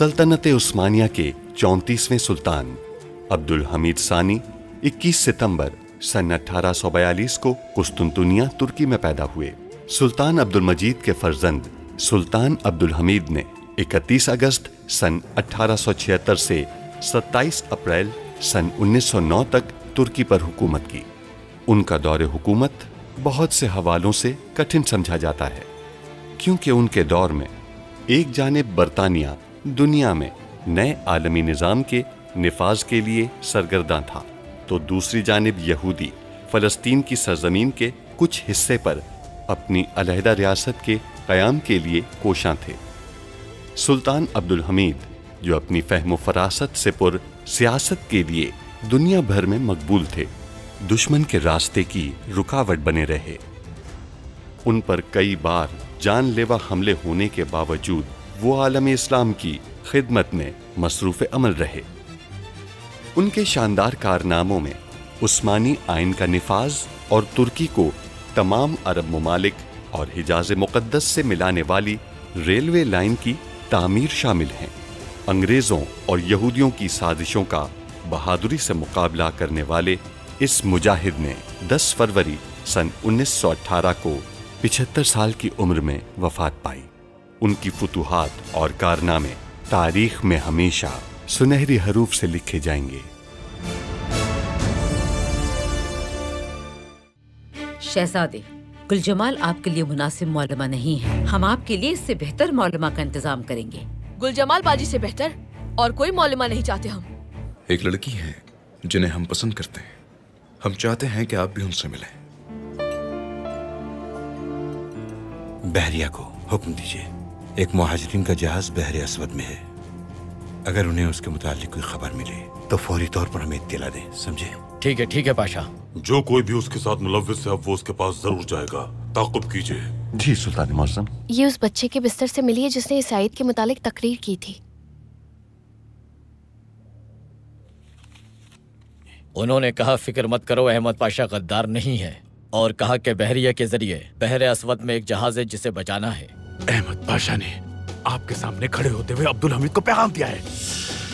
सल्तनत उस्मानिया के 34वें सुल्तान अब्दुल हमीद सानी 21 सितंबर सन 1842 को कुस्तुनतुनिया तुर्की में पैदा हुए। सुल्तान अब्दुल मजीद के फर्जंद सुल्तान अब्दुल हमीद ने 31 अगस्त सन 1876 से 27 अप्रैल सन 1909 तक तुर्की पर हुकूमत की। उनका दौरे हुकूमत बहुत से हवालों से कठिन समझा जाता है, क्योंकि उनके दौर में एक जानिब बरतानिया दुनिया में नए आलमी निज़ाम के निफाज के लिए सरगर्दा था, तो दूसरी जानिब यहूदी फ़लस्तीन की सरजमीन के कुछ हिस्से पर अपनी अलहदा रियासत के क़याम के लिए कोशां थे। सुल्तान अब्दुल हमीद, जो अपनी फ़हम फ़रासत से पुर सियासत के लिए दुनिया भर में मकबूल थे, दुश्मन के रास्ते की रुकावट बने रहे। उन पर कई बार जानलेवा हमले होने के बावजूद वो आलम इस्लाम की खिदमत में मसरूफ़ अमल रहे। उनके शानदार कारनामों में उस्मानी आइन का निफाज और तुर्की को तमाम अरब ममालिक और हिजाज़ मुक़द्दस से मिलाने वाली रेलवे लाइन की तामीर शामिल हैं। अंग्रेज़ों और यहूदियों की साजिशों का बहादुरी से मुकाबला करने वाले इस मुजाहिद ने 10 फरवरी सन 1918 को 75 साल की उम्र में वफ़ात पाई। उनकी फुतूहात और कारनामे तारीख में हमेशा सुनहरी हरूफ से लिखे जाएंगे। शहजादे, गुलजमाल आपके लिए मुनासिब मौलमा नहीं है। हम आपके लिए इससे बेहतर मौलमा का इंतजाम करेंगे। गुलजमाल बाजी से बेहतर और कोई मौलमा नहीं चाहते हम। एक लड़की है जिन्हें हम पसंद करते हैं। हम चाहते हैं कि आप भी उनसे मिलें। बहरिया को हुक्म दीजिए, एक मुहाजिरीन का जहाज बहरे अस्वद में है। अगर उन्हें उसके मुतालिक कोई खबर मिले तो फौरी तौर पर हमें इत्तला दें, समझे? ठीक है पाशा। जो कोई भी उसके साथ मुलव्विस है, अब वो उसके पास जरूर जाएगा। ताक़ुब कीजिए। जी सुल्तान मौसम। ये उस बच्चे के बिस्तर से मिली है जिसने ईसाईद के मुतालिक तकरीर की थी। उन्होंने कहा, फिक्र मत करो, अहमद पाशा गद्दार नहीं है, और कहा कि बहरिया के जरिए बहरे अस्वद में एक जहाज है जिसे बचाना है। अहमद पाशा ने आपके सामने खड़े होते हुए अब्दुल हमीद को पैगाम दिया है।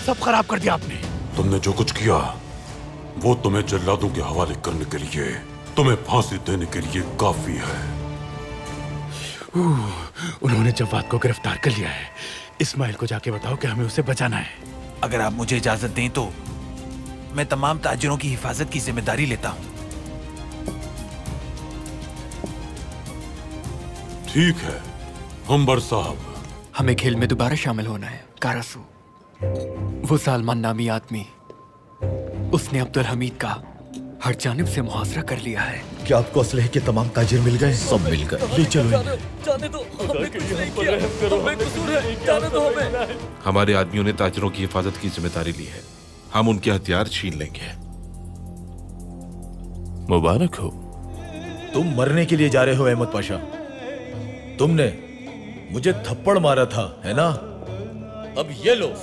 सब खराब कर दिया आपने। तुमने जो कुछ किया वो तुम्हें जल्लादों के हवाले करने के लिए, तुम्हें फांसी देने के लिए काफी है। उन्होंने जवाद को गिरफ्तार कर लिया है। इस्माइल को जाके बताओ कि हमें उसे बचाना है। अगर आप मुझे इजाजत दें तो मैं तमाम ताजिरों की हिफाजत की जिम्मेदारी लेता हूँ। ठीक है अंबर साहब, हमें खेल में दोबारा शामिल होना है। कारासू, वो सालमान नामी आदमी, उसने अब्दुल हमीद का हर जानिब से मुहासरा कर लिया है। क्या आपको असलहे के तमाम ताजिर मिल गए? सब मिल गए। ले चलो। जाने दो, हमने कुछ नहीं किया, हमें कसूर है, जाने दो हमें। हमारे आदमियों ने ताजिरों की हिफाजत की जिम्मेदारी ली है। हम उनके हथियार छीन लेंगे। मुबारक हो। तुम मरने के लिए जा रहे हो अहमद पाशा। तुमने मुझे थप्पड़ मारा था, है ना? अब ये लो।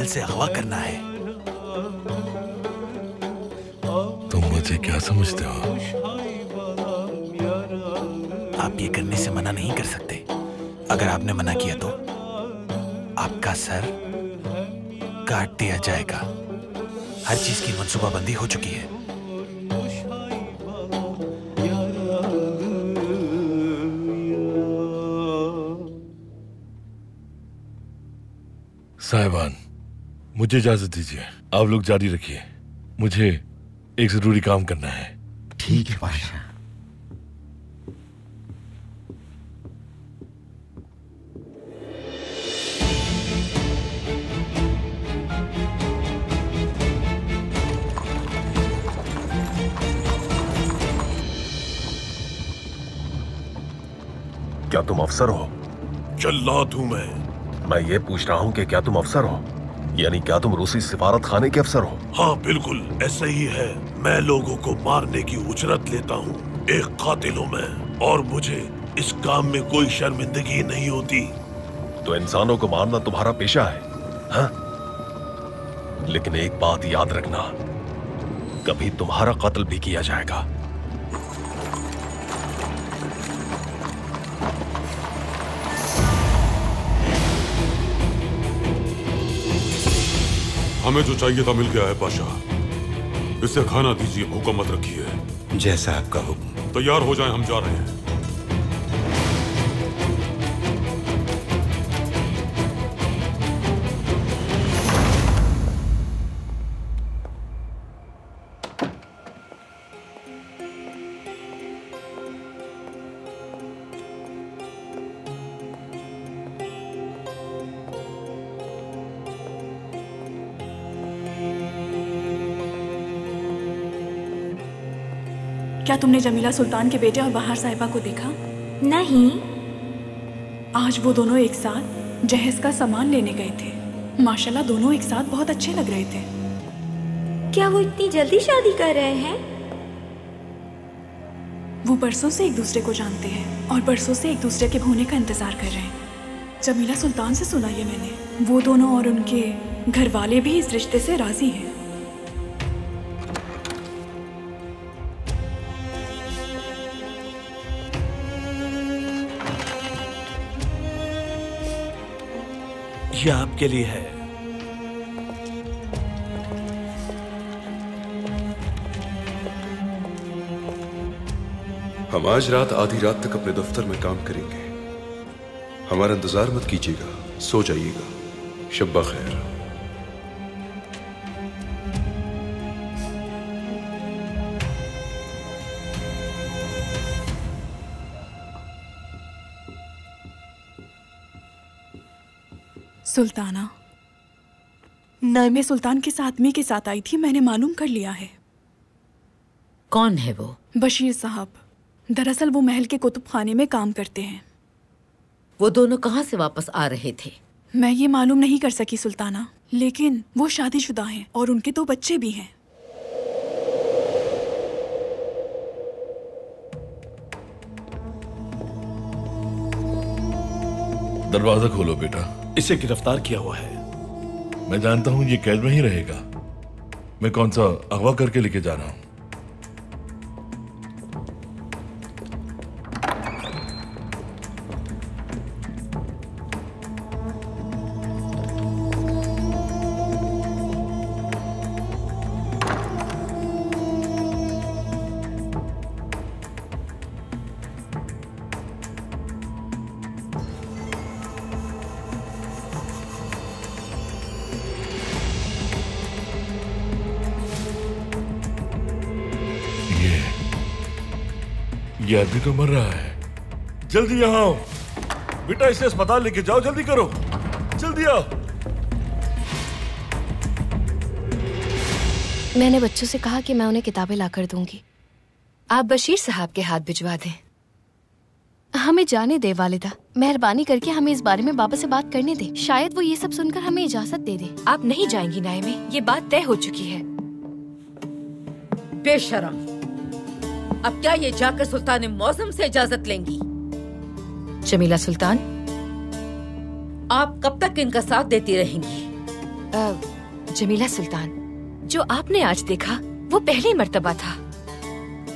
से अगवा करना है। तुम मुझे क्या समझते हो? आप ये करने से मना नहीं कर सकते। अगर आपने मना किया तो आपका सर काट दिया जाएगा। हर चीज की मंसूबाबंदी हो चुकी है। साहिबान, मुझे इजाजत दीजिए। आप लोग जारी रखिए, मुझे एक जरूरी काम करना है। ठीक है बादशाह। क्या तुम अफसर हो? जल्लाद हूं मैं ये पूछ रहा हूँ कि क्या तुम अफसर हो, यानी क्या तुम रूसी सिफारत खाने के अफसर हो? हाँ बिल्कुल ऐसा ही है। मैं लोगों को मारने की उजरत लेता हूँ, एक कातिल हूँ मैं, और मुझे इस काम में कोई शर्मिंदगी नहीं होती। तो इंसानों को मारना तुम्हारा पेशा है, हाँ? लेकिन एक बात याद रखना, कभी तुम्हारा कत्ल भी किया जाएगा। हमें जो चाहिए था मिल गया है बादशाह। इसे खाना दीजिए, भूखा मत रखिए। जैसा आपका हुक्म। तैयार हो जाएं, हम जा रहे हैं। क्या तुमने जमीला सुल्तान के बेटे और बहार साहिबा को देखा? नहीं। आज वो दोनों एक साथ जहेज का सामान लेने गए थे। माशाल्लाह दोनों एक साथ बहुत अच्छे लग रहे थे। क्या वो इतनी जल्दी शादी कर रहे हैं? वो बरसों से एक दूसरे को जानते हैं और बरसों से एक दूसरे के होने का इंतजार कर रहे हैं। जमीला सुल्तान से सुना ये मैंने। वो दोनों और उनके घर वाले भी इस रिश्ते से राजी हैं। ये आपके लिए है। हम आज रात आधी रात तक अपने दफ्तर में काम करेंगे। हमारा इंतजार मत कीजिएगा, सो जाइएगा। शब्बा खैर। सुल्ताना नईमे सुल्तान किस आदमी के साथ आई थी मैंने मालूम कर लिया है। कौन है वो? बशीर साहब। दरअसल वो महल के कुतुब खाने में काम करते हैं। वो दोनों कहाँ से वापस आ रहे थे? मैं ये मालूम नहीं कर सकी सुल्ताना, लेकिन वो शादीशुदा हैं और उनके 2 बच्चे भी हैं। दरवाजा खोलो बेटा। इसे गिरफ्तार किया हुआ है। मैं जानता हूं ये कैद में ही रहेगा। मैं कौन सा अगवा करके लेके जा रहा हूं। ये आदमी तो मर रहा है। जल्दी यहाँ आओ बेटा, इसे अस्पताल लेके जाओ, जल्दी करो, जल्दी आओ। मैंने बच्चों से कहा कि मैं उन्हें किताबें लाकर दूंगी। आप बशीर साहब के हाथ भिजवा दें। हमें जाने दे वालिदा, मेहरबानी करके हमें इस बारे में बाबा से बात करने दे। शायद वो ये सब सुनकर हमें इजाजत दे दे। आप नहीं जाएंगी नायमे, ये बात तय हो चुकी है। बेशरम, अब क्या ये जाकर सुल्तान मौसम से इजाजत लेंगी? जमीला सुल्तान, आप कब तक इनका साथ देती रहेंगी? जमीला सुल्तान, जो आपने आज देखा वो पहली मर्तबा था।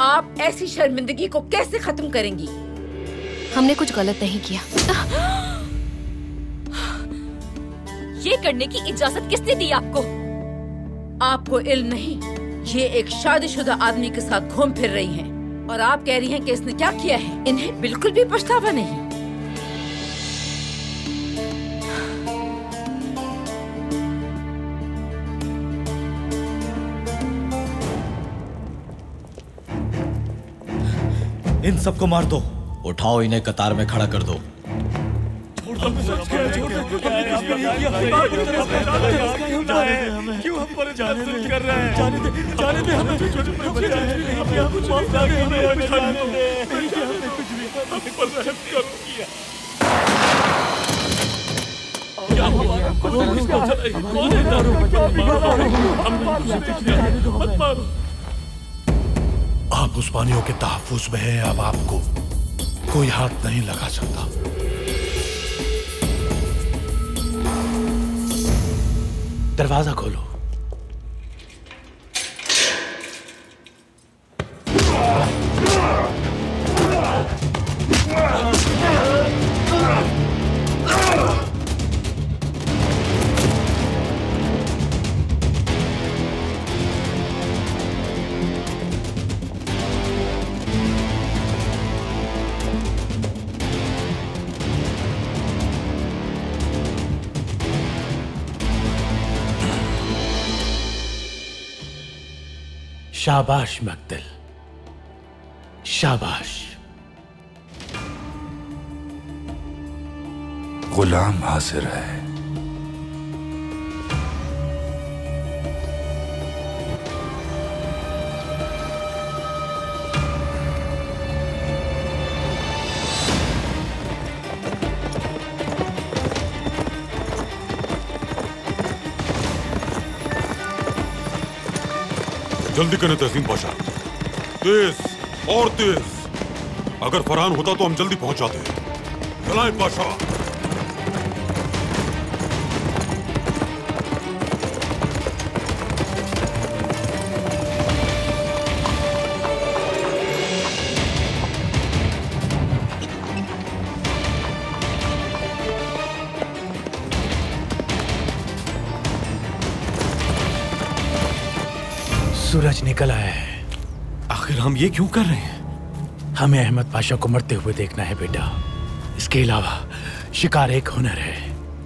आप ऐसी शर्मिंदगी को कैसे खत्म करेंगी? हमने कुछ गलत नहीं किया। ये करने की इजाजत किसने दी आपको? आपको इल्म नहीं, ये एक शादीशुदा आदमी के साथ घूम फिर रही हैं और आप कह रही हैं कि इसने क्या किया है। इन्हें बिल्कुल भी पछतावा नहीं। इन सबको मार दो। उठाओ, इन्हें कतार में खड़ा कर दो। क्यों हम परेशान कर रहे हैं? जाने दे हमें। हम पर रहम करो। क्या हुआ? कौन इसको चलाई? कौन है? मत मारो। आप उस्मानियों के तहफ्फुज़ में हैं। अब आपको कोई हाथ नहीं लगा सकता। दरवाजा खोलो। शाबाश मक्तल, शाबाश। गुलाम हाजिर है। जल्दी करें तहसीन पाशा, तेज और तेज। अगर फरहान होता तो हम जल्दी पहुंच जाते। चलाएं पाशा। सूरज निकल आया है। आखिर हम ये क्यों कर रहे हैं? हमें अहमद पाशा को मरते हुए देखना है बेटा। इसके अलावा शिकार एक हुनर है।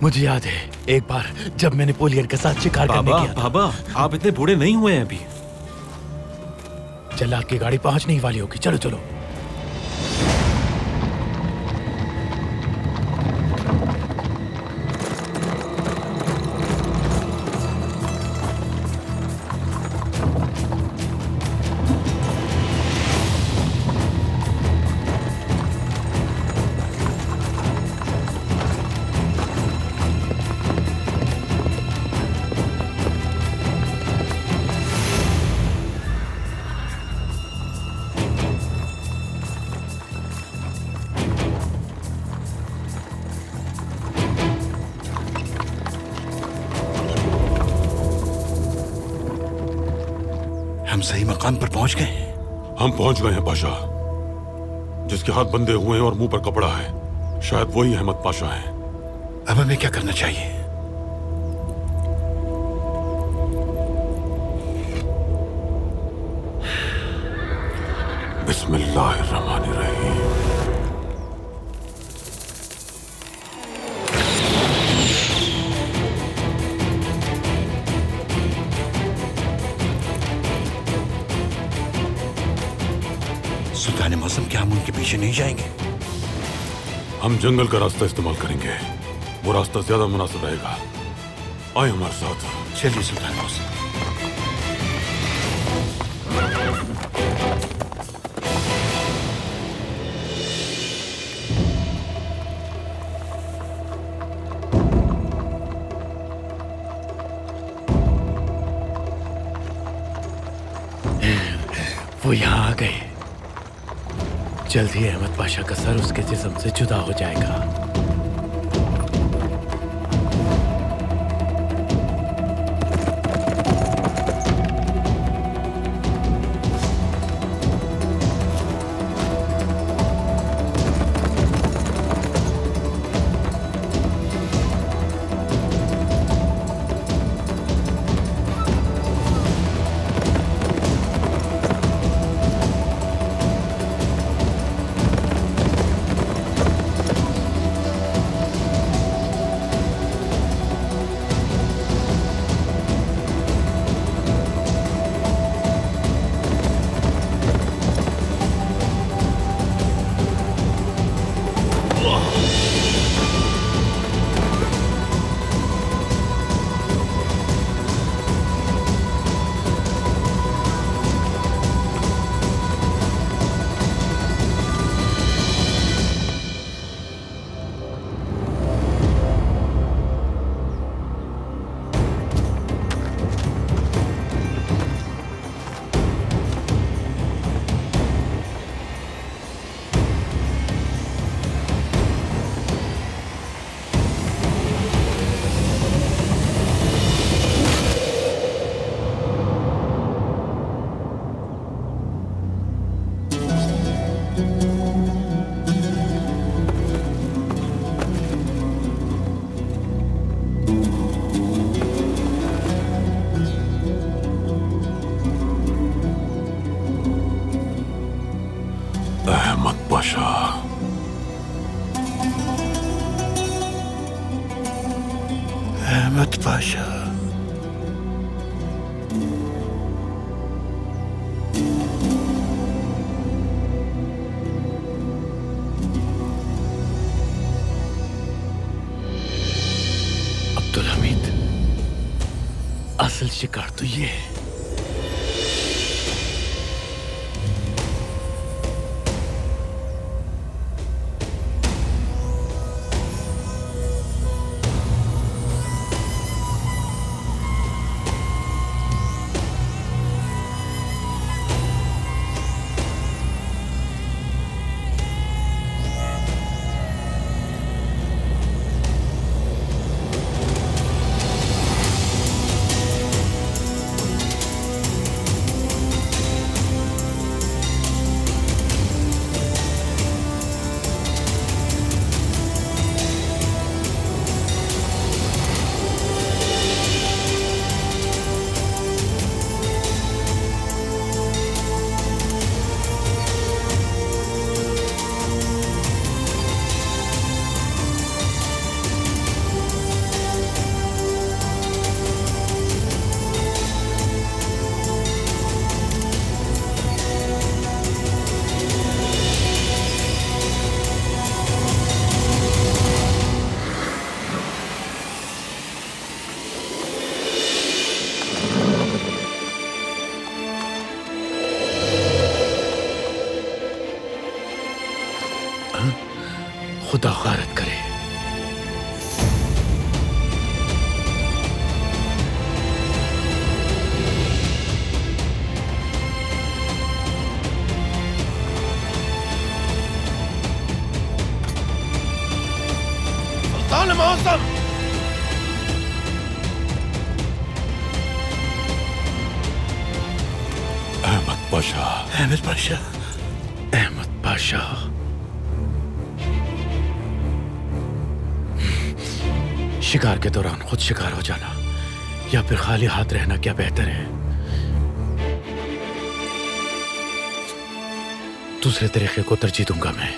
मुझे याद है एक बार जब मैं नेपोलियन के साथ शिकार करने गया था। बाबा, आप इतने बूढ़े नहीं हुए हैं अभी। जल्लाद की गाड़ी पहुंचने ही वाली होगी। चलो चलो। हम सही मकाम पर पहुंच गए। हम पहुंच गए हैं पाशा। जिसके हाथ बंधे हुए हैं और मुंह पर कपड़ा है, शायद वही अहमद पाशा है। अब हमें क्या करना चाहिए? बिस्मिल्लाहिर्रहमानिर्रहीम। सुल्तान मौसम, क्या हम उनके पीछे नहीं जाएंगे? हम जंगल का रास्ता इस्तेमाल करेंगे। वो रास्ता ज्यादा मुनासिब रहेगा। आए हमारे साथ। चलिए सुल्तान मौसम। वो यहाँ आ गए। जल्द ही अहमद पाशा का सर उसके जिस्म से जुदा हो जाएगा। शिकार तो ये है। खुदा गारत करे। सुल्तान मौसम अहमद पाशा, अहमद पाशा, अहमद पाशा। शिकार के दौरान खुद शिकार हो जाना या फिर खाली हाथ रहना क्या बेहतर है? दूसरे तरीके को तरजीह दूंगा मैं।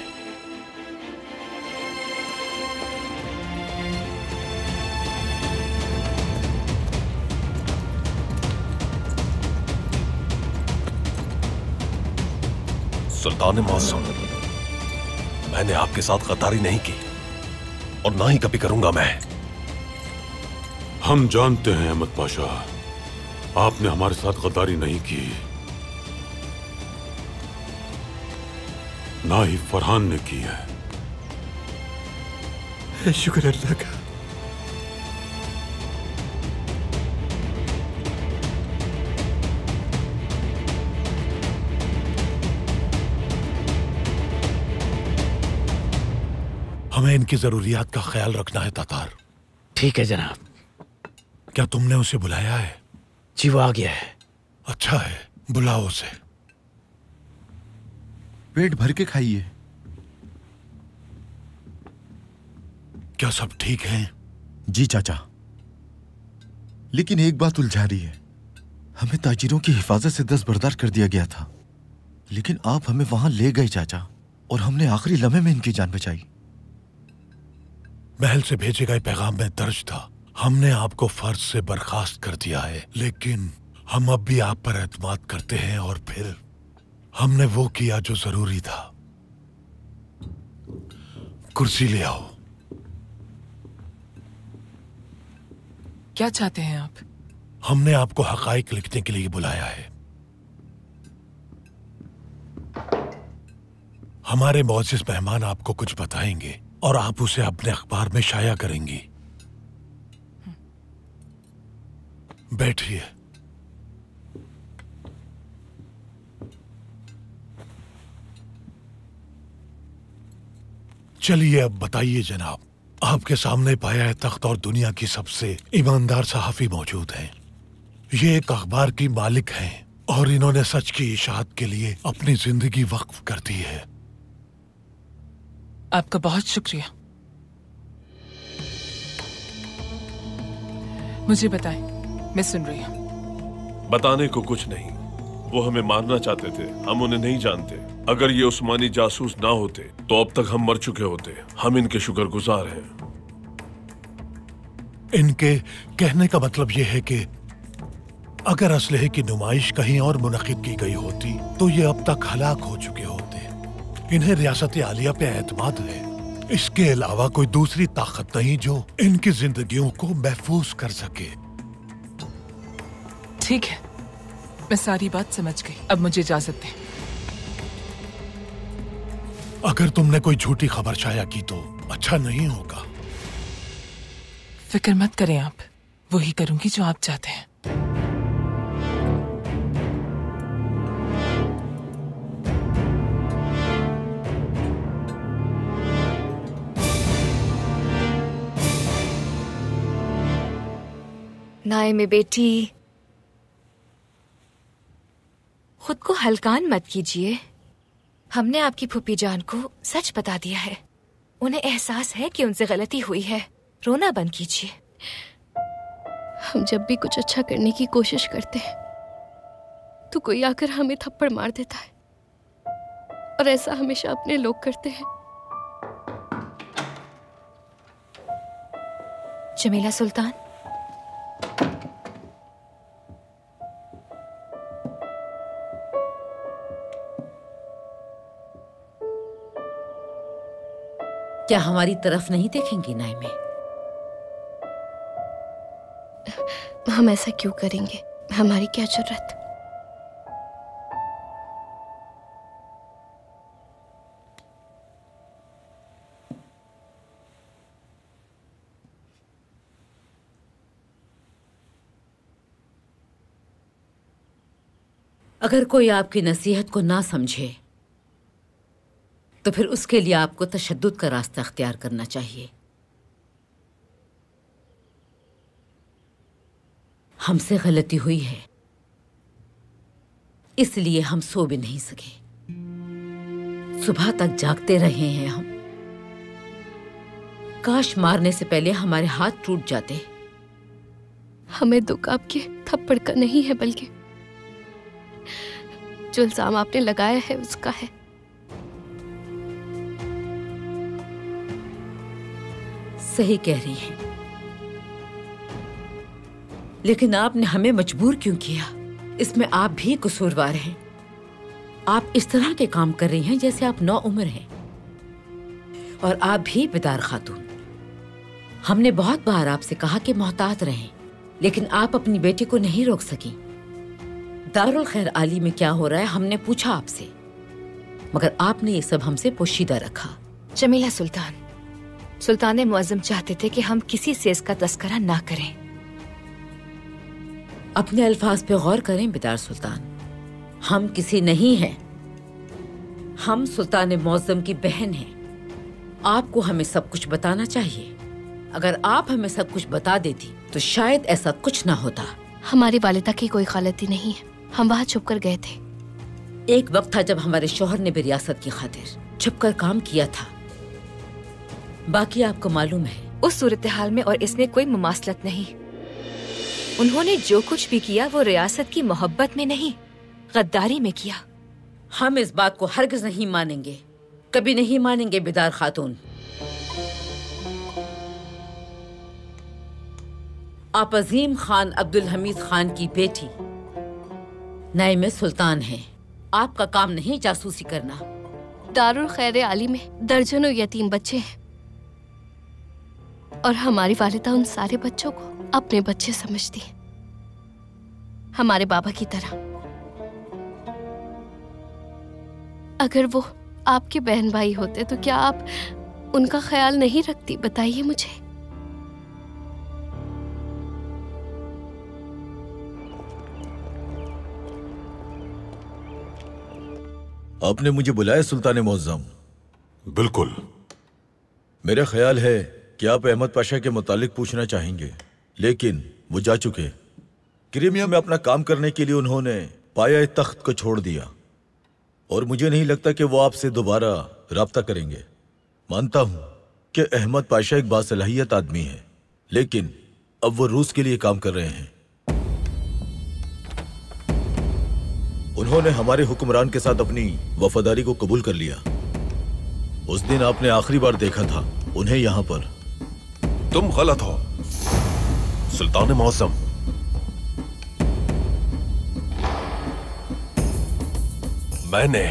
सुल्तान मौसम, मैंने आपके साथ गद्दारी नहीं की और ना ही कभी करूंगा मैं। हम जानते हैं अहमद पाशा, आपने हमारे साथ गद्दारी नहीं की, ना ही फरहान ने की है। शुक्र अल्लाह का। हमें इनकी जरूरियात का ख्याल रखना है तातार। ठीक है जनाब। क्या तुमने उसे बुलाया है? जी वो आ गया है। अच्छा है, बुलाओ उसे। पेट भर के खाइए। क्या सब ठीक है? जी चाचा, लेकिन एक बात उलझा रही है। हमें ताजिरों की हिफाजत से दस्तबरदार कर दिया गया था, लेकिन आप हमें वहां ले गए चाचा, और हमने आखिरी लम्हे में इनकी जान बचाई। महल से भेजे गए पैगाम में दर्ज था, हमने आपको फर्ज से बर्खास्त कर दिया है, लेकिन हम अब भी आप पर एतमाद करते हैं और फिर हमने वो किया जो जरूरी था। कुर्सी ले आओ। क्या चाहते हैं आप? हमने आपको हकाइक लिखने के लिए बुलाया है। हमारे मौजूद मेहमान आपको कुछ बताएंगे और आप उसे अपने अखबार में शाया करेंगी। बैठिए। चलिए अब बताइए जनाब, आपके सामने पाया है तख्त और दुनिया की सबसे ईमानदार सहाफी मौजूद हैं। ये एक अखबार की मालिक हैं और इन्होंने सच की इशाअत के लिए अपनी जिंदगी वक्फ कर दी है। आपका बहुत शुक्रिया। मुझे बताएं, मैं सुन रही हूँ। बताने को कुछ नहीं, वो हमें मारना चाहते थे, हम उन्हें नहीं जानते। अगर ये उस्मानी जासूस ना होते तो अब तक हम मर चुके होते। हम इनके शुक्रगुजार हैं। इनके कहने का मतलब यह है कि अगर असलहे की नुमाइश कहीं और मुनक़िद की गई होती तो ये अब तक हलाक हो चुके होते। इन्हें रियासत आलिया पे एतमाद है। इसके अलावा कोई दूसरी ताकत नहीं जो इनकी जिंदगियों को महफूज कर सके। ठीक है, मैं सारी बात समझ गई। अब मुझे इजाजत दें। अगर तुमने कोई झूठी खबर शाया की तो अच्छा नहीं होगा। फिक्र मत करें आप, वही करूंगी जो आप चाहते हैं। नाइम बेटी, खुद को हल्कान मत कीजिए। हमने आपकी फूफी जान को सच बता दिया है। उन्हें एहसास है कि उनसे गलती हुई है। रोना बंद कीजिए। हम जब भी कुछ अच्छा करने की कोशिश करते हैं तो कोई आकर हमें थप्पड़ मार देता है, और ऐसा हमेशा अपने लोग करते हैं। जमीला सुल्तान, क्या हमारी तरफ नहीं देखेंगी नाइमे? हम ऐसा क्यों करेंगे? हमारी क्या जरूरत? अगर कोई आपकी नसीहत को ना समझे तो फिर उसके लिए आपको तशद्दुद का रास्ता अख्तियार करना चाहिए। हमसे गलती हुई है, इसलिए हम सो भी नहीं सके। सुबह तक जागते रहे हैं हम। काश मारने से पहले हमारे हाथ टूट जाते। हमें दुख आपके थप्पड़ का नहीं है, बल्कि जो इल्जाम आपने लगाया है उसका है। सही कह रही हैं, लेकिन आपने हमें मजबूर क्यों किया? इसमें आप भी कसूरवार हैं। आप इस तरह के काम कर रही हैं जैसे आप नौउम्र हैं, और आप भी बेदार खातून। हमने बहुत बार आपसे कहा कि मोहतात रहें, लेकिन आप अपनी बेटी को नहीं रोक सकी। दारुल खैर आली में क्या हो रहा है हमने पूछा आपसे, मगर आपने ये सब हमसे पोशीदा रखा। जमीला सुल्तान, सुल्तान मुअज्जम चाहते थे कि हम किसी से इसका तस्करा ना करें। अपने अल्फाज पे गौर करें बेदार सुल्तान। हम किसी नहीं हैं, हम सुल्तान मुअज्जम की बहन हैं। आपको हमें सब कुछ बताना चाहिए। अगर आप हमें सब कुछ बता देती तो शायद ऐसा कुछ ना होता। हमारी वालिदा की कोई गलती नहीं है, हम वहाँ छुप कर गए थे। एक वक्त था जब हमारे शौहर ने भी रियासत की खातिर छुप कर काम किया था। बाकी आपको मालूम है। उस सूरत हाल में और इसमें कोई मुमासलत नहीं। उन्होंने जो कुछ भी किया वो रियासत की मोहब्बत में नहीं, गद्दारी में किया। हम इस बात को हरगिज नहीं मानेंगे, कभी नहीं मानेंगे बेदार खातून। आप अजीम खान अब्दुल हमीद खान की बेटी नाइम सुल्तान हैं। आपका काम नहीं जासूसी करना। दारुल खैर आली में दर्जनों यतीम बच्चे हैं, और हमारी वालिदा उन सारे बच्चों को अपने बच्चे समझती है, हमारे बाबा की तरह। अगर वो आपके बहन भाई होते तो क्या आप उनका ख्याल नहीं रखती? बताइए मुझे। आपने मुझे बुलाया सुल्तान मुअज्जम? बिल्कुल। मेरा ख्याल है कि आप अहमद पाशा के मुतालिक पूछना चाहेंगे, लेकिन वो जा चुके। क्रीमिया में अपना काम करने के लिए उन्होंने पाया तख्त को छोड़ दिया, और मुझे नहीं लगता कि वो आपसे दोबारा राब्ता करेंगे। मानता हूं कि अहमद पाशा एक बासलाहियत आदमी है, लेकिन अब वो रूस के लिए काम कर रहे हैं। उन्होंने हमारे हुक्मरान के साथ अपनी वफादारी को कबूल कर लिया। उस दिन आपने आखिरी बार देखा था उन्हें यहाँ पर। तुम गलत हो सुल्तान मुअज्जम। मैंने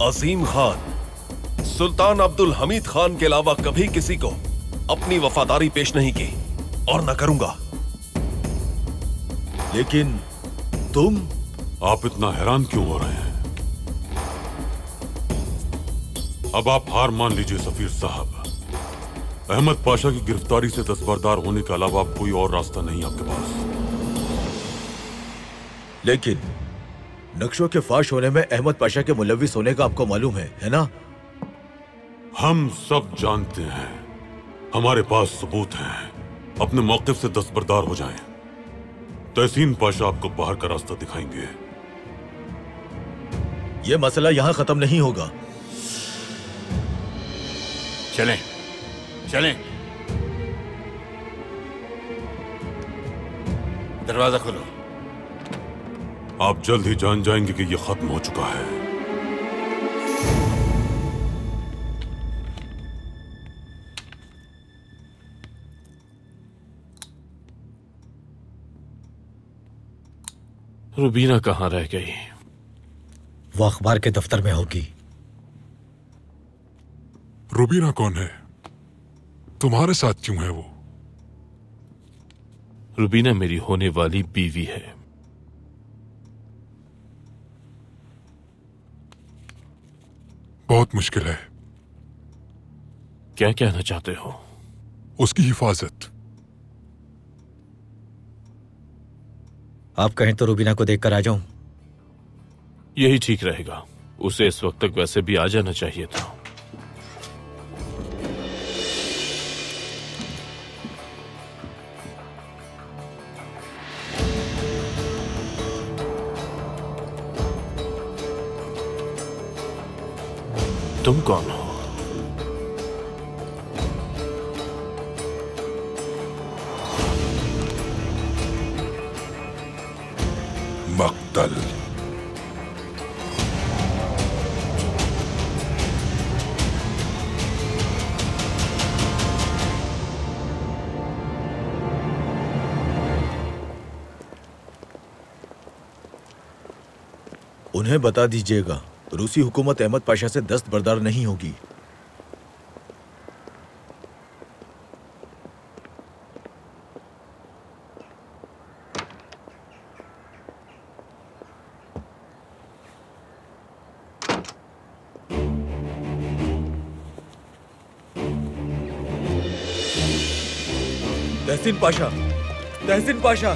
अजीम खान सुल्तान अब्दुल हमीद खान के अलावा कभी किसी को अपनी वफादारी पेश नहीं की, और न करूंगा। लेकिन तुम? आप इतना हैरान क्यों हो रहे हैं? अब आप हार मान लीजिए सफीर साहब। अहमद पाशा की गिरफ्तारी से दस्तबरदार होने के अलावा कोई और रास्ता नहीं आपके पास। लेकिन नक्शों के फाश होने में अहमद पाशा के मुलविस होने का आपको मालूम है ना? हम सब जानते हैं, हमारे पास सबूत हैं। अपने मौक़िफ़ से दस्तबरदार हो जाएं। तहसीन पाशा आपको बाहर का रास्ता दिखाएंगे। यह मसला यहां खत्म नहीं होगा। चलें, चलें। दरवाजा खोलो। आप जल्द ही जान जाएंगे कि यह खत्म हो चुका है। रुबीना कहाँ रह गई? वो अखबार के दफ्तर में होगी। रुबीना कौन है? तुम्हारे साथ क्यों है वो? रुबीना मेरी होने वाली बीवी है। बहुत मुश्किल है। क्या कहना चाहते हो? उसकी हिफाजत। आप कहें तो रुबीना को देखकर आ जाऊं? यही ठीक रहेगा। उसे इस वक्त तक वैसे भी आ जाना चाहिए था। तुम कौन हो? मक्तल। उन्हें बता दीजिएगा, रूसी हुकूमत अहमद पाशा से दस्तबरदार नहीं होगी। तहसीन पाशा, तहसीन पाशा।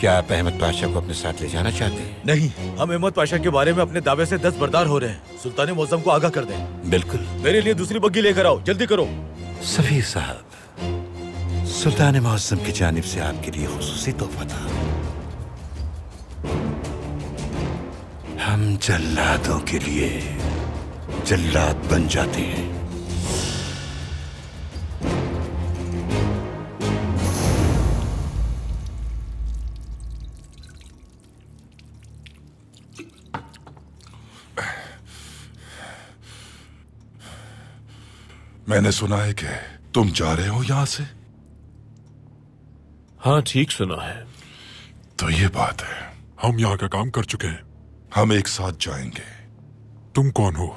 क्या आप अहमद पाशा को अपने साथ ले जाना चाहते हैं? नहीं, हम अहमद पाशा के बारे में अपने दावे से दस्तबरदार हो रहे हैं। सुल्तान मौसम को आगाह कर दें। बिल्कुल। मेरे लिए दूसरी बग्गी लेकर आओ, जल्दी करो। सफीर साहब, सुल्तान मौसम की जानिब से आपके लिए खुसूसी तोहफा था। हम जल्लादों के लिए जल्लाद बन जाते हैं। मैंने सुना है कि तुम जा रहे हो यहां से। हाँ, ठीक सुना है। तो ये बात है, हम यहाँ का काम कर चुके हैं। हम एक साथ जाएंगे। तुम कौन हो?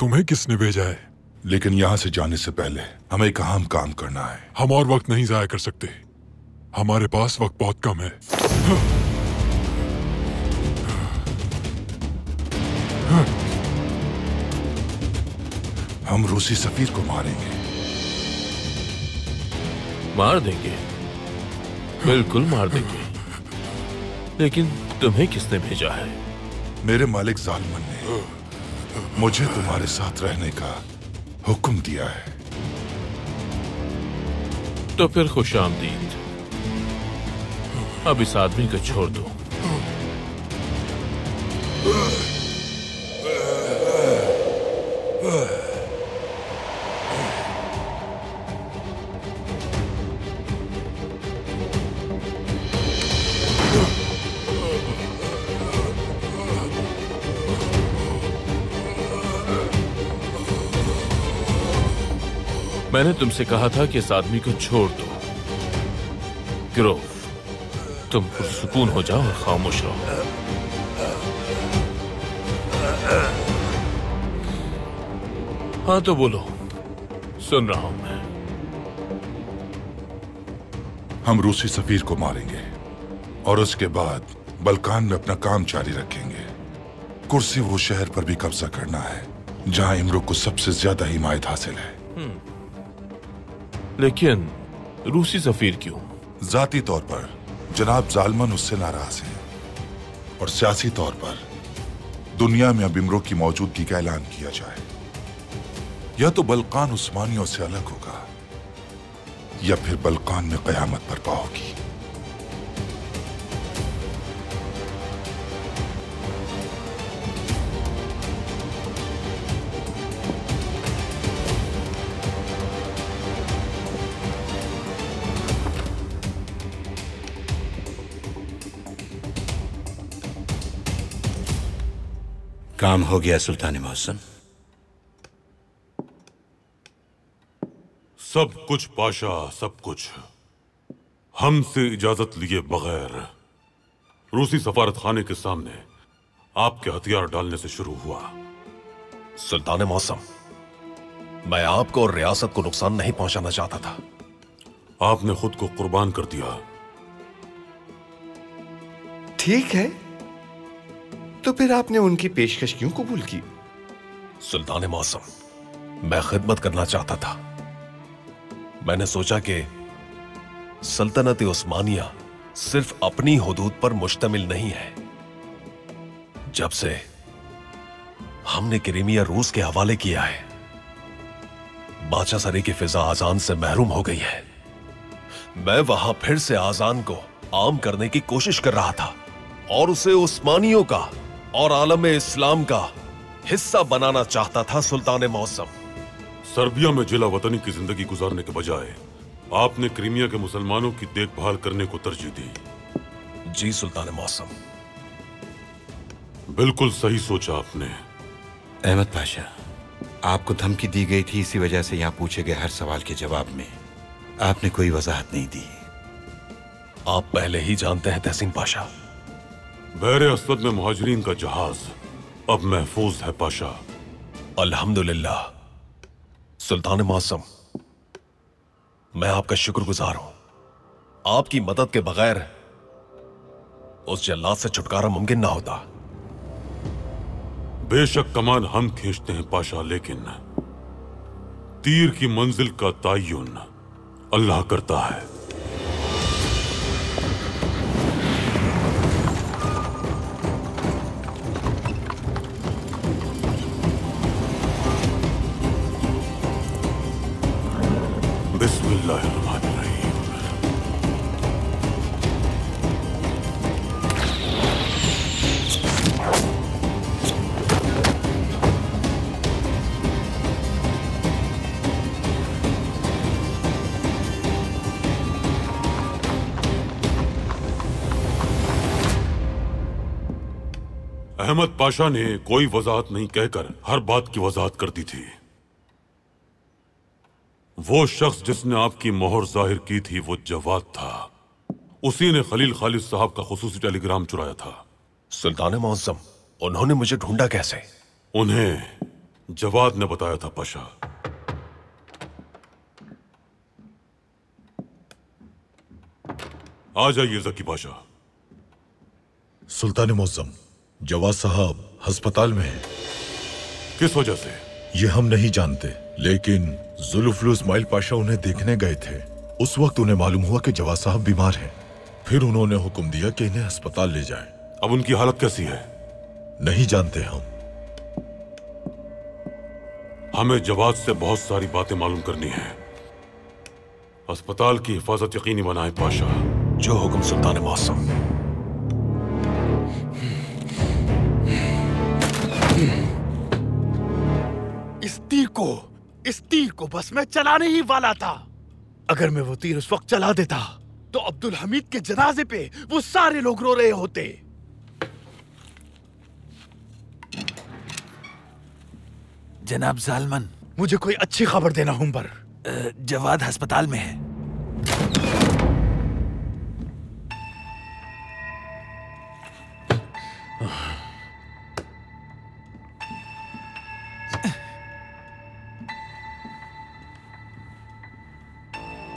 तुम्हें किसने भेजा है? लेकिन यहाँ से जाने से पहले हमें एक अहम काम करना है। हम और वक्त नहीं जाया कर सकते। हमारे पास वक्त बहुत कम है। हम रूसी सफीर को मारेंगे। मार देंगे? बिल्कुल मार देंगे। लेकिन तुम्हें किसने भेजा है? मेरे मालिक जालिमन ने मुझे तुम्हारे साथ रहने का हुक्म दिया है। तो फिर खुशामदीद। अब इस आदमी को छोड़ दो। मैंने तुमसे कहा था कि इस आदमी को छोड़ दो। ग्रोव, तुम पुरसुकून हो जाओ और खामोश रहो। हाँ तो बोलो, सुन रहा हूं मैं। हम रूसी सफीर को मारेंगे और उसके बाद बल्कान में अपना काम जारी रखेंगे। कुर्सी वो शहर पर भी कब्जा करना है जहां इमरुक को सबसे ज्यादा हिमायत हासिल है। लेकिन रूसी सफीर क्यों? जाती तौर पर जनाब जालमन उससे नाराज है और सियासी तौर पर दुनिया में अब इमरुक की मौजूदगी का ऐलान किया जाए। या तो बल्कान उस्मानियों से अलग होगा या फिर बल्कान में कयामत बर्पा होगी। काम हो गया सुल्तान मौसम। सब कुछ पाशा, सब कुछ हमसे इजाजत लिए बगैर रूसी सफारत खाने के सामने आपके हथियार डालने से शुरू हुआ। सुल्तान मौसम, मैं आपको और रियासत को नुकसान नहीं पहुंचाना चाहता था। आपने खुद को कुर्बान कर दिया। ठीक है, तो फिर आपने उनकी पेशकश क्यों कबूल की? सुल्तान मौसम, मैं खिदमत करना चाहता था। मैंने सोचा कि सल्तनत उस्मानिया सिर्फ अपनी हुदूद पर मुश्तमिल नहीं है। जब से हमने क्रीमिया रूस के हवाले किया है, बादशाहसरी की फिजा आजान से महरूम हो गई है। मैं वहां फिर से आजान को आम करने की कोशिश कर रहा था और उसे उस्मानियों का और आलम इस्लाम का हिस्सा बनाना चाहता था। सुल्तान मौसम, सर्बिया में जिला वतनी की जिंदगी गुजारने के बजाय आपने क्रीमिया के मुसलमानों की देखभाल करने को तरजीह दी। जी सुल्तान मौसम, बिल्कुल सही सोचा आपने। अहमद पाशा, आपको धमकी दी गई थी, इसी वजह से यहाँ पूछे गए हर सवाल के जवाब में आपने कोई वजाहत नहीं दी। आप पहले ही जानते हैं तहसीन पाशा। बहरे अस्वद में मुहाजिरीन का जहाज अब महफूज है पाशा। अल्हम्दुलिल्लाह। सुल्तान मौसम, मैं आपका शुक्रगुजार हूं। आपकी मदद के बगैर उस जल्लाद से छुटकारा मुमकिन ना होता। बेशक कमान हम खींचते हैं पाशा, लेकिन तीर की मंजिल का तयन अल्लाह करता है। बिस्मिल्लाहिर्रहमानिर्रहीम। अहमद पाशा ने कोई वजाहत नहीं कहकर हर बात की वजाहत कर दी थी। वो शख्स जिसने आपकी मोहर जाहिर की थी वो जवाद था। उसी ने खलील खालिद साहब का खुसूसी टेलीग्राम चुराया था। सुल्तान मौसम, उन्होंने मुझे ढूंढा कैसे? उन्हें जवाद ने बताया था पाशा। आ जाइए जकी पाशा। सुल्तान मौसम, जवाद साहब अस्पताल में हैं। किस वजह से? ये हम नहीं जानते, लेकिन जुल्फुल इस्माइल पाशा उन्हें देखने गए थे। उस वक्त उन्हें मालूम हुआ कि जवाद साहब बीमार हैं। फिर उन्होंने हुक्म दिया कि इन्हें अस्पताल ले जाएं। अब उनकी हालत कैसी है? नहीं जानते हम। हमें जवाद से बहुत सारी बातें मालूम करनी है। अस्पताल की हिफाजत यकीनी बनाए पाशा। जो हुक्म सुल्तान मौसम। इस तीर को बस मैं चलाने ही वाला था। अगर मैं वो तीर उस वक्त चला देता तो अब्दुल हमीद के जनाजे पे वो सारे लोग रो रहे होते। जनाब जालमन, मुझे कोई अच्छी खबर देना हुम्बर। जवाद अस्पताल में है।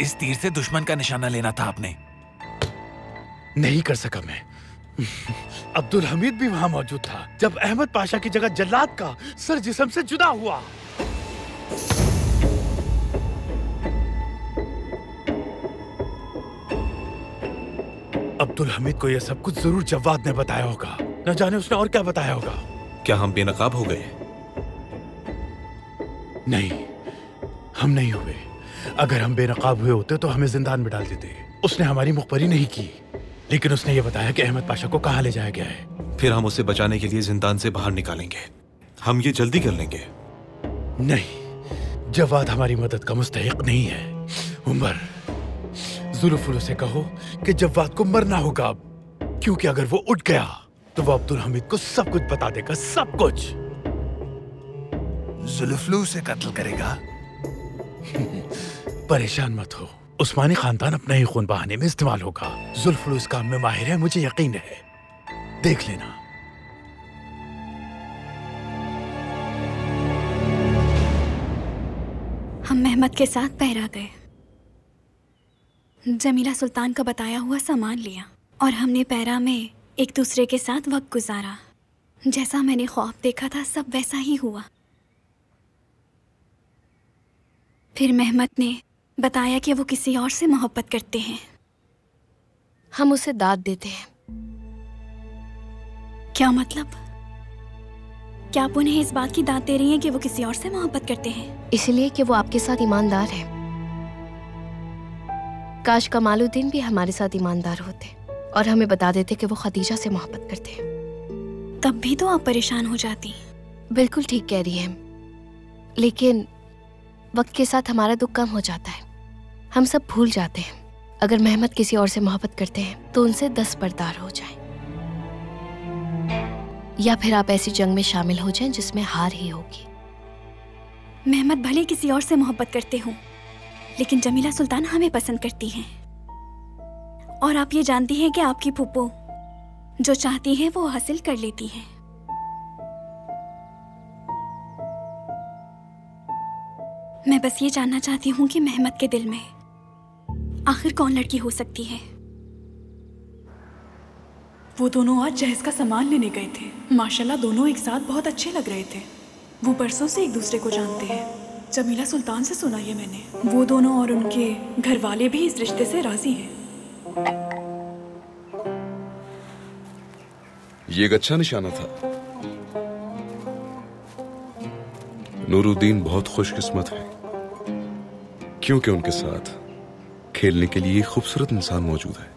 इस तीर से दुश्मन का निशाना लेना था आपने। नहीं कर सका मैं। अब्दुल हमीद भी वहां मौजूद था जब अहमद पाशा की जगह जल्लाद का सर जिस्म से जुदा हुआ। अब्दुल हमीद को यह सब कुछ जरूर जव्वाद ने बताया होगा, न जाने उसने और क्या बताया होगा। क्या हम बेनकाब हो गए? नहीं, हम नहीं हुए। अगर हम बेनकाब हुए होते तो हमें जिंदान में डाल देते। उसने हमारी मुखबरी नहीं की, लेकिन उसने ये बताया कि अहमद पाशा को कहाँ ले जाया गया है। फिर हम उसे बचाने के लिए जिंदान से बाहर निकालेंगे। हम ये जल्दी कर लेंगे। नहीं, जवाद हमारी मदद का मुस्तहिक नहीं है। उमर, जुल्फुल से कहो कि जवाद को मरना होगा, क्योंकि अगर वो उठ गया तो वो अब्दुल हमीद को सब कुछ बता देगा, सब कुछ। जुल्फुल से कत्ल करेगा। परेशान मत हो, उस्मानी खानदान अपना ही खून बहाने में इस्तेमाल होगा। जुल्फुल इस काम में माहिर है, मुझे यकीन है। देख लेना। हम मेहमद के साथ पहरा गए, जमीला सुल्तान का बताया हुआ सामान लिया और हमने पहरा में एक दूसरे के साथ वक्त गुजारा। जैसा मैंने ख्वाब देखा था सब वैसा ही हुआ। फिर मेहमद ने बताया कि वो किसी और से मोहब्बत करते हैं। हम उसे दाद देते हैं। क्या मतलब? क्या आप उन्हें इस बात की दाद दे रही हैं कि वो किसी और से मोहब्बत करते हैं? इसलिए कि वो आपके साथ ईमानदार है। काश कमालुद्दीन भी हमारे साथ ईमानदार होते और हमें बता देते कि वो खदीजा से मोहब्बत करते हैं। तब भी तो आप परेशान हो जाती। बिल्कुल ठीक कह रही है, लेकिन वक्त के साथ हमारा दुख कम हो जाता है। हम सब भूल जाते हैं। अगर मेहमद किसी और से मोहब्बत करते हैं तो उनसे दस्तबरदार हो जाएं, या फिर आप ऐसी जंग में शामिल हो जाएं जिसमें हार ही होगी। मेहमद भले किसी और से मोहब्बत करते हों, लेकिन जमीला सुल्तान हमें पसंद करती हैं। और आप ये जानती हैं कि आपकी फूफो जो चाहती हैं वो हासिल कर लेती हैं। मैं बस ये जानना चाहती हूँ कि मेहमद के दिल में आखिर कौन लड़की हो सकती है। वो दोनों आज जहेज का सामान लेने गए थे। माशाल्लाह दोनों एक साथ बहुत अच्छे लग रहे थे। वो बरसों से एक दूसरे को जानते हैं। जमीला सुल्तान से सुना ये मैंने। वो दोनों और उनके घर वाले भी इस रिश्ते से राजी हैं। ये एक अच्छा निशाना था। नूरुद्दीन बहुत खुशकिस्मत है, क्योंकि उनके साथ खेलने के लिए एक खूबसूरत इंसान मौजूद है।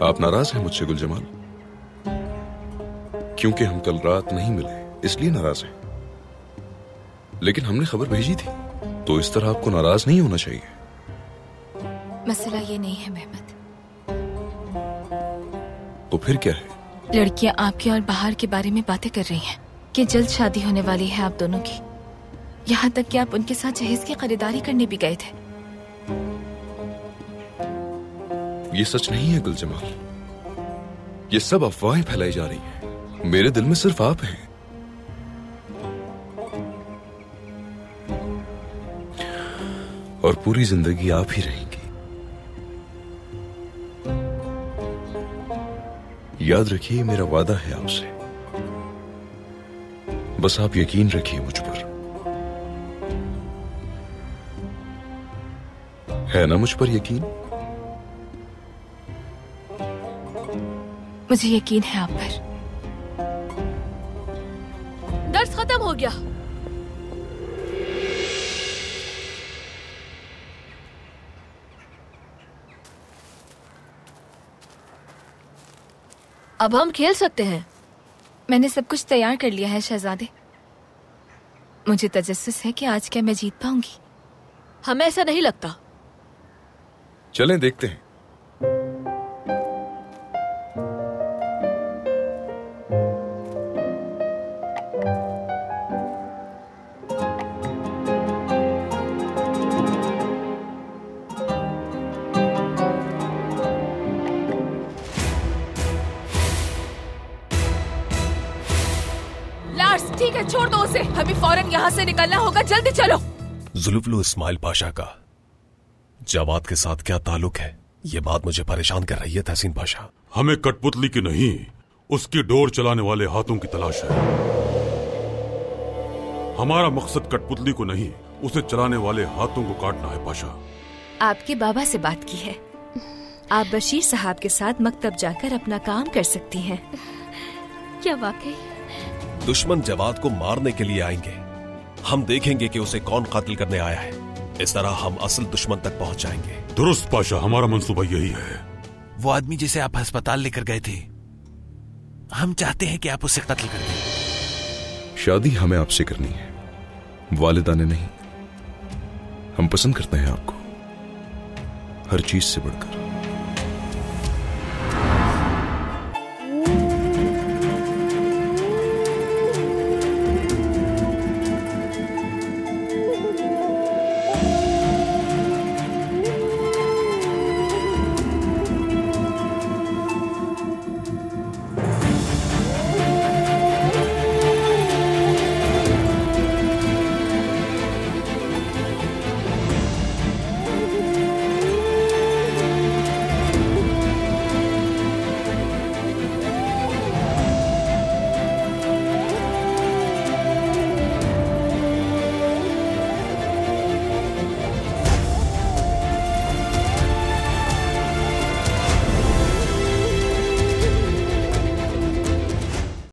आप नाराज हैं मुझसे गुल जमाल? क्योंकि हम कल रात नहीं मिले इसलिए नाराज हैं। लेकिन हमने खबर भेजी थी, तो इस तरह आपको नाराज नहीं होना चाहिए। मसला ये नहीं है मेहमद। तो फिर क्या है? लड़कियां आपके और बाहर के बारे में बातें कर रही हैं कि जल्द शादी होने वाली है आप दोनों की। यहाँ तक कि आप उनके साथ जहेज की खरीदारी करने भी गए थे। ये सच नहीं है गुल जमाल। ये सब अफवाहें फैलाई जा रही हैं। मेरे दिल में सिर्फ आप हैं। और पूरी जिंदगी आप ही रहेंगी। याद रखिए, मेरा वादा है आपसे। बस आप यकीन रखिए मुझ पर। है ना मुझ पर यकीन? मुझे यकीन है आप पर। दर्स खत्म हो गया। अब हम खेल सकते हैं। मैंने सब कुछ तैयार कर लिया है शहजादे। मुझे तजस्सुस है कि आज क्या मैं जीत पाऊंगी। हमें ऐसा नहीं लगता। चलें देखते हैं। ठीक है, छोड़ दो उसे। हमें फौरन यहाँ से निकलना होगा। जल्दी चलो। जुल्फुल इस्माइल पाशा का जवाद के साथ क्या ताल्लुक है, ये बात मुझे परेशान कर रही है तहसीन पाशा। हमें कठपुतली की नहीं, उसकी डोर चलाने वाले हाथों की तलाश है। हमारा मकसद कठपुतली को नहीं, उसे चलाने वाले हाथों को काटना है पाशा। आपके बाबा से बात की है। आप बशीर साहब के साथ मकतब जाकर अपना काम कर सकती हैं। क्या वाकई? दुश्मन जवाद को मारने के लिए आएंगे, हम देखेंगे कि उसे कौन कातिल करने आया है। इस तरह हम असल दुश्मन तक पहुंच जाएंगे। दुरुस्त पाशा, हमारा मंसूबा यही है। वो आदमी जिसे आप अस्पताल लेकर गए थे, हम चाहते हैं कि आप उसे कत्ल कर दें। शादी हमें आपसे करनी है, वालिदा ने नहीं। हम पसंद करते हैं आपको हर चीज से बढ़कर।